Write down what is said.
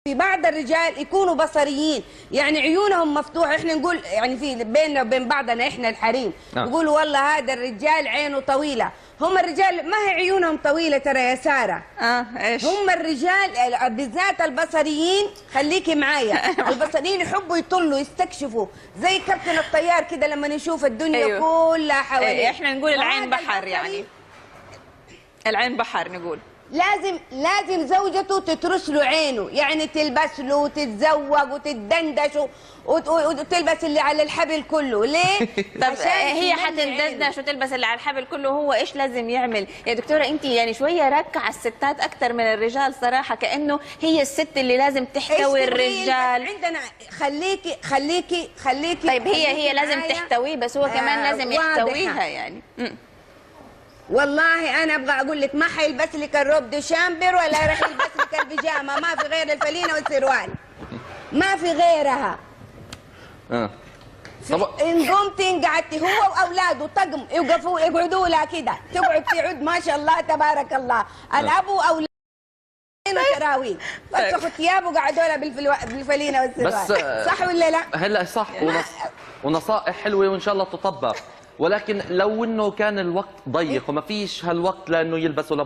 في بعض الرجال يكونوا بصريين، يعني عيونهم مفتوحه، احنا نقول يعني في بيننا وبين بعضنا احنا الحريم نقول والله هذا الرجال عينه طويله، هم الرجال ما هي عيونهم طويله ترى يا ساره. ايش؟ هم الرجال بالذات البصريين، خليكي معايا، البصريين يحبوا يطلوا يستكشفوا زي كابتن الطيار كده لما نشوف الدنيا أيوه. كلها حواليه. احنا نقول العين بحر، يعني العين بحر نقول. لازم زوجته تترش له عينه، يعني تلبس له وتتزوج وتتدندش وتلبس اللي على الحبل كله. ليه؟ طب هي حتندندش وتلبس اللي على الحبل كله، هو ايش لازم يعمل؟ يا دكتوره انت يعني شويه راكعه على الستات اكثر من الرجال صراحه، كانه هي الست اللي لازم تحتوي الرجال. عندنا خليكي طيب هي لازم تحتويه، بس هو كمان لازم يحتويها يعني. والله انا ابغى اقول لك ما حيلبس لك الروب دي شامبر ولا راح يلبس لك البيجامه، ما في غير الفلينه والسروال، ما في غيرها. ان قمتي قعدتي هو واولاده طقم يوقفوا يقعدوا لها كده، تقعد ما شاء الله تبارك الله، الاب واولاده تراويح فتحوا ثياب وقعدوا لها بالفلينه والسروال. صح ولا لا؟ هلا صح، ونصائح حلوه وان شاء الله تطبق، ولكن لو انه كان الوقت ضيق وما فيش هالوقت لانه يلبسوا لبعض